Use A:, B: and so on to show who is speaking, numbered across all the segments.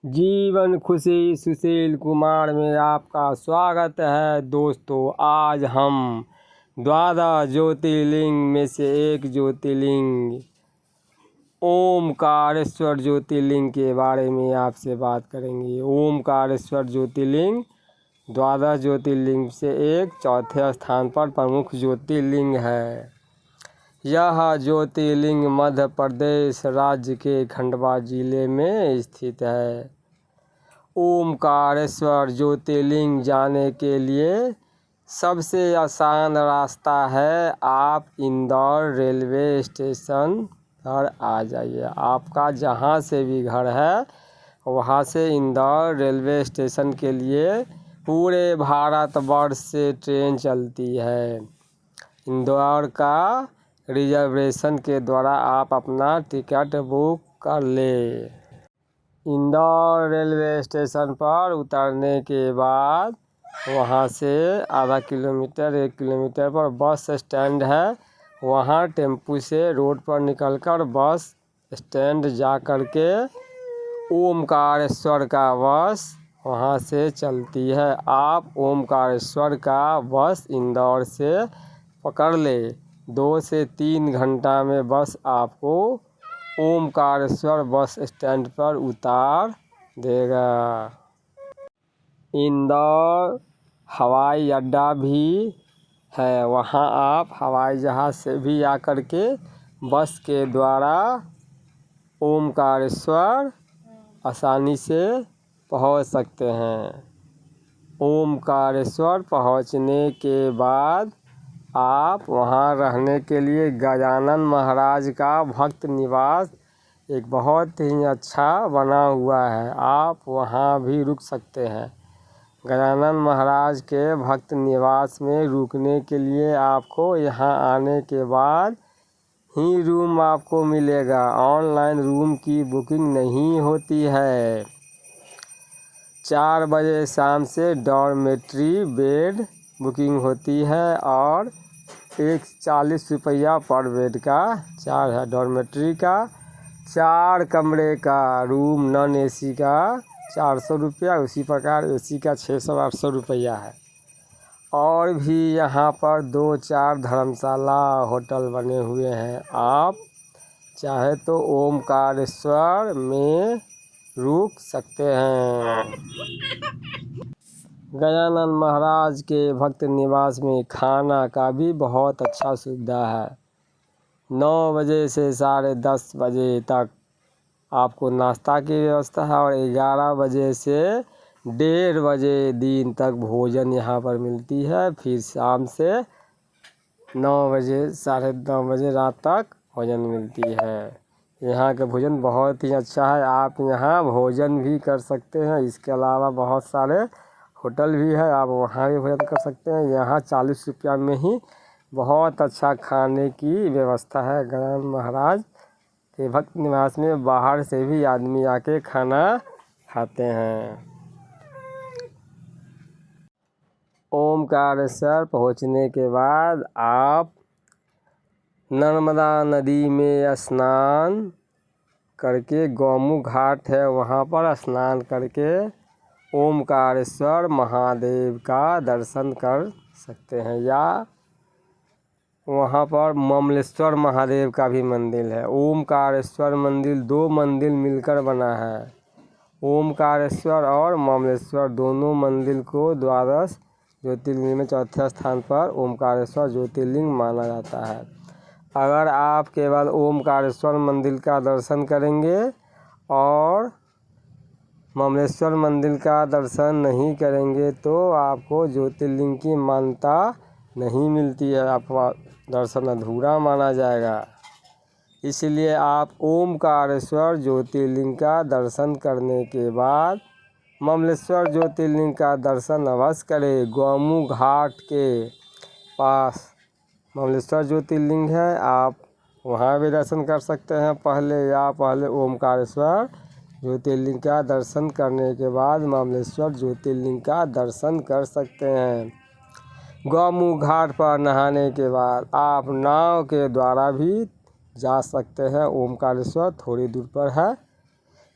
A: जीवन खुशी सुशील कुमार में आपका स्वागत है दोस्तों। आज हम द्वादश ज्योतिर्लिंग में से एक ज्योतिर्लिंग ओमकारेश्वर ज्योतिर्लिंग के बारे में आपसे बात करेंगे। ओमकारेश्वर ज्योतिर्लिंग द्वादश ज्योतिर्लिंग से एक चौथे स्थान पर प्रमुख ज्योतिर्लिंग है। यह ज्योतिर्लिंग मध्य प्रदेश राज्य के खंडवा जिले में स्थित है। ओमकारेश्वर ज्योतिर्लिंग जाने के लिए सबसे आसान रास्ता है, आप इंदौर रेलवे स्टेशन पर आ जाइए। आपका जहाँ से भी घर है वहाँ से इंदौर रेलवे स्टेशन के लिए पूरे भारतवर्ष से ट्रेन चलती है। इंदौर का रिजर्वेशन के द्वारा आप अपना टिकट बुक कर ले। इंदौर रेलवे स्टेशन पर उतरने के बाद वहाँ से आधा किलोमीटर 1 किलोमीटर पर बस स्टैंड है। वहाँ टेम्पू से रोड पर निकलकर बस स्टैंड जा कर के ओमकारेश्वर का बस वहाँ से चलती है। आप ओमकारेश्वर का बस इंदौर से पकड़ ले। 2 से 3 घंटा में बस आपको ओमकारेश्वर बस स्टैंड पर उतार देगा। इंदौर हवाई अड्डा भी है, वहाँ आप हवाई जहाज़ से भी आकर के बस के द्वारा ओमकारेश्वर आसानी से पहुँच सकते हैं। ओमकारेश्वर पहुँचने के बाद आप वहाँ रहने के लिए गजानन महाराज का भक्त निवास एक बहुत ही अच्छा बना हुआ है, आप वहाँ भी रुक सकते हैं। गजानन महाराज के भक्त निवास में रुकने के लिए आपको यहाँ आने के बाद ही रूम आपको मिलेगा। ऑनलाइन रूम की बुकिंग नहीं होती है। 4 बजे शाम से डॉर्मेट्री बेड बुकिंग होती है और 40 रुपया पर बेड का चार्ज है। डॉर्मेट्री का 4 कमरे का रूम नॉन एसी का 400 रुपया, उसी प्रकार एसी का 600-800 रुपया है। और भी यहाँ पर 2-4 धर्मशाला होटल बने हुए हैं, आप चाहे तो ओमकारेश्वर में रुक सकते हैं। गजानन महाराज के भक्त निवास में खाना का भी बहुत अच्छा सुविधा है। 9 बजे से 10:30 बजे तक आपको नाश्ता की व्यवस्था है और 11 बजे से 1:30 बजे दिन तक भोजन यहाँ पर मिलती है। फिर शाम से 9 बजे 9:30 बजे रात तक भोजन मिलती है। यहाँ का भोजन बहुत ही अच्छा है, आप यहाँ भोजन भी कर सकते हैं। इसके अलावा बहुत सारे होटल भी है, आप वहाँ भी भोजन कर सकते हैं। यहाँ 40 रुपया में ही बहुत अच्छा खाने की व्यवस्था है। गजानन महाराज के भक्त निवास में बाहर से भी आदमी आके खाना खाते हैं। ओमकारेश्वर पहुँचने के बाद आप नर्मदा नदी में स्नान करके, गौमुख घाट है वहाँ पर स्नान करके ओमकारेश्वर महादेव का दर्शन कर सकते हैं। या वहाँ पर ममलेश्वर महादेव का भी मंदिर है। ओमकारेश्वर मंदिर 2 मंदिर मिलकर बना है। ओमकारेश्वर और ममलेश्वर दोनों मंदिर को द्वादश ज्योतिर्लिंग में चौथे स्थान पर ओमकारेश्वर ज्योतिर्लिंग माना जाता है। अगर आप केवल ओमकारेश्वर मंदिर का दर्शन करेंगे और ममलेश्वर मंदिर का दर्शन नहीं करेंगे तो आपको ज्योतिर्लिंग की मान्यता नहीं मिलती है, आपका दर्शन अधूरा माना जाएगा। इसलिए आप ओमकारेश्वर ज्योतिर्लिंग का दर्शन करने के बाद ममलेश्वर ज्योतिर्लिंग का दर्शन अवश्य करें। गौमुख घाट के पास ममलेश्वर ज्योतिर्लिंग है, आप वहाँ भी दर्शन कर सकते हैं पहले ओमकारेश्वर ज्योतिर्लिंग का दर्शन करने के बाद ममलेश्वर ज्योतिर्लिंग का दर्शन कर सकते हैं। गौमुख घाट पर नहाने के बाद आप नाव के द्वारा भी जा सकते हैं। ओमकारेश्वर थोड़ी दूर पर है।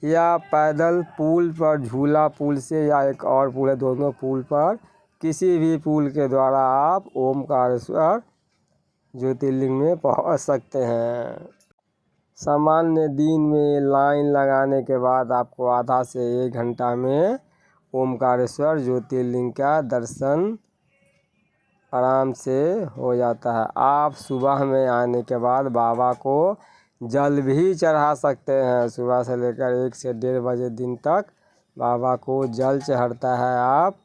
A: या पैदल पुल पर, झूला पुल से या एक और पुल है, दोनों पुल पर, किसी भी पुल के द्वारा आप ओमकारेश्वर ज्योतिर्लिंग में पहुंच सकते हैं। सामान्य दिन में लाइन लगाने के बाद आपको आधा से 1 घंटा में ओमकारेश्वर ज्योतिर्लिंग का दर्शन आराम से हो जाता है। आप सुबह में आने के बाद बाबा को जल भी चढ़ा सकते हैं। सुबह से लेकर 1 से 1:30 बजे दिन तक बाबा को जल चढ़ता है। आप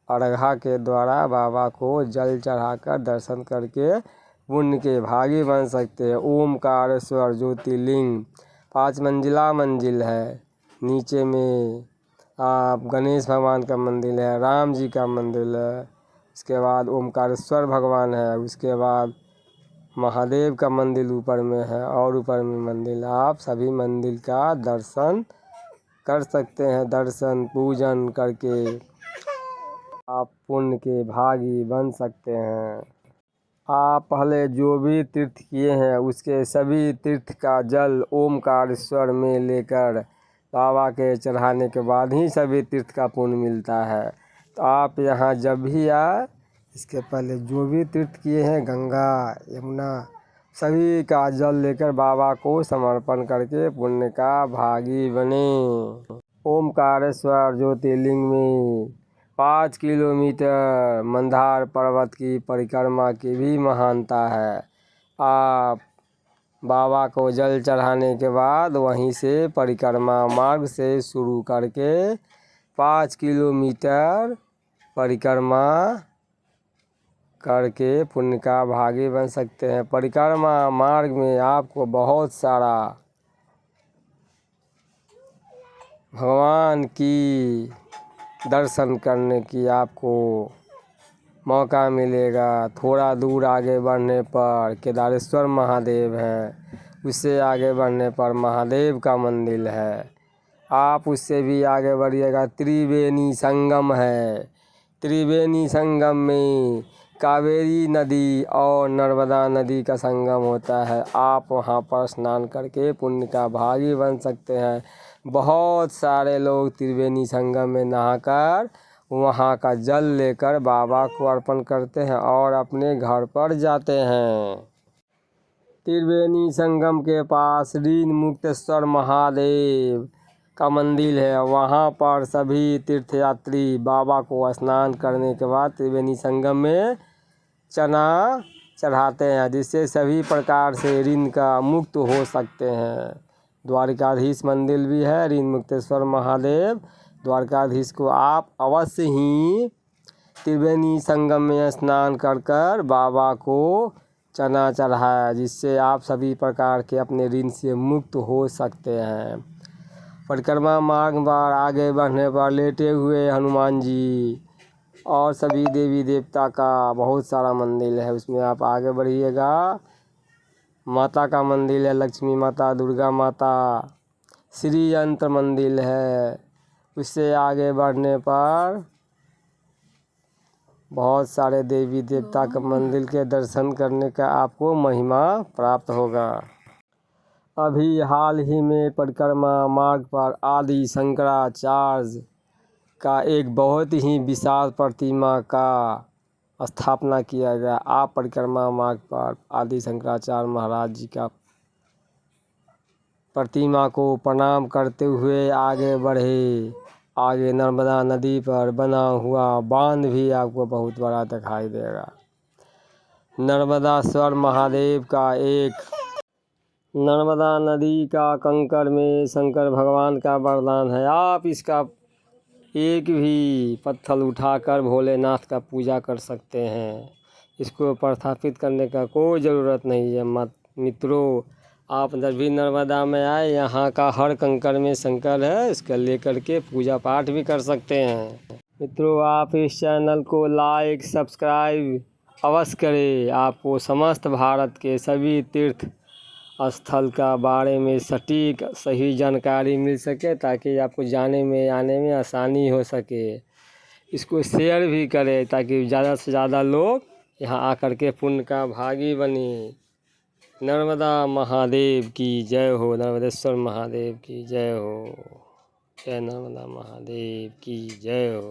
A: अर्घा के द्वारा बाबा को जल चढ़ाकर दर्शन करके पुण्य के भागी बन सकते हैं। ओमकारेश्वर ज्योतिर्लिंग 5 मंजिला मंजिल है। नीचे में आप गणेश भगवान का मंदिर है, राम जी का मंदिर है, उसके बाद ओमकारेश्वर भगवान है, उसके बाद महादेव का मंदिर ऊपर में है और ऊपर में मंदिर। आप सभी मंदिर का दर्शन कर सकते हैं। दर्शन पूजन करके आप पुण्य के भागी बन सकते हैं। आप पहले जो भी तीर्थ किए हैं उसके सभी तीर्थ का जल ओमकारेश्वर में लेकर बाबा के चढ़ाने के बाद ही सभी तीर्थ का पुण्य मिलता है। तो आप यहाँ जब भी आए, इसके पहले जो भी तीर्थ किए हैं, गंगा यमुना, सभी का जल लेकर बाबा को समर्पण करके पुण्य का भागी बने। ओमकारेश्वर ज्योतिर्लिंग में 5 किलोमीटर मंदार पर्वत की परिक्रमा की भी महानता है। आप बाबा को जल चढ़ाने के बाद वहीं से परिक्रमा मार्ग से शुरू करके 5 किलोमीटर परिक्रमा करके पुण्य का भागी बन सकते हैं। परिक्रमा मार्ग में आपको बहुत सारा भगवान की दर्शन करने की आपको मौका मिलेगा। थोड़ा दूर आगे बढ़ने पर केदारेश्वर महादेव हैं, उससे आगे बढ़ने पर महादेव का मंदिर है। आप उससे भी आगे बढ़िएगा, त्रिवेणी संगम है। त्रिवेणी संगम में कावेरी नदी और नर्मदा नदी का संगम होता है। आप वहाँ पर स्नान करके पुण्य का भागी बन सकते हैं। बहुत सारे लोग त्रिवेणी संगम में नहाकर वहाँ का जल लेकर बाबा को अर्पण करते हैं और अपने घर पर जाते हैं। त्रिवेणी संगम के पास ऋण मुक्तेश्वर महादेव का मंदिर है। वहाँ पर सभी तीर्थयात्री बाबा को स्नान करने के बाद त्रिवेणी संगम में चना चढ़ाते हैं, जिससे सभी प्रकार से ऋण का मुक्त हो सकते हैं। द्वारकाधीश मंदिर भी है, ऋण मुक्तेश्वर महादेव। द्वारकाधीश को आप अवश्य ही त्रिवेणी संगम में स्नान कर कर बाबा को चना चढ़ाया, जिससे आप सभी प्रकार के अपने ऋण से मुक्त हो सकते हैं। परिक्रमा मार्ग पर आगे बढ़ने पर लेटे हुए हनुमान जी और सभी देवी देवता का बहुत सारा मंदिर है, उसमें आप आगे बढ़िएगा। माता का मंदिर है, लक्ष्मी माता, दुर्गा माता, श्री यंत्र मंदिर है। उससे आगे बढ़ने पर बहुत सारे देवी देवता के मंदिर के दर्शन करने का आपको महिमा प्राप्त होगा। अभी हाल ही में परिक्रमा मार्ग पर आदि शंकराचार्य का एक बहुत ही विशाल प्रतिमा का स्थापना किया गया। आप परिक्रमा मार्ग पर आदि शंकराचार्य महाराज जी का प्रतिमा को प्रणाम करते हुए आगे बढ़े। आगे नर्मदा नदी पर बना हुआ बांध भी आपको बहुत बड़ा दिखाई देगा। नर्मदाश्वर महादेव का नर्मदा नदी का कंकर में शंकर भगवान का वरदान है। आप इसका एक भी पत्थर उठाकर भोलेनाथ का पूजा कर सकते हैं। इसको प्रस्थापित करने का कोई ज़रूरत नहीं है। मित्रों, आप जब भी नर्मदा में आए, यहाँ का हर कंकर में शंकर है, इसका लेकर के पूजा पाठ भी कर सकते हैं। मित्रों, आप इस चैनल को लाइक सब्सक्राइब अवश्य करें। आपको समस्त भारत के सभी तीर्थ स्थल का बारे में सटीक सही जानकारी मिल सके, ताकि आपको जाने में आने में आसानी हो सके। इसको शेयर भी करें ताकि ज़्यादा से ज़्यादा लोग यहाँ आकर के पुण्य का भागी बने। नर्मदा महादेव की जय हो, नर्मदेश्वर महादेव की जय हो। जय नर्मदा महादेव की जय हो।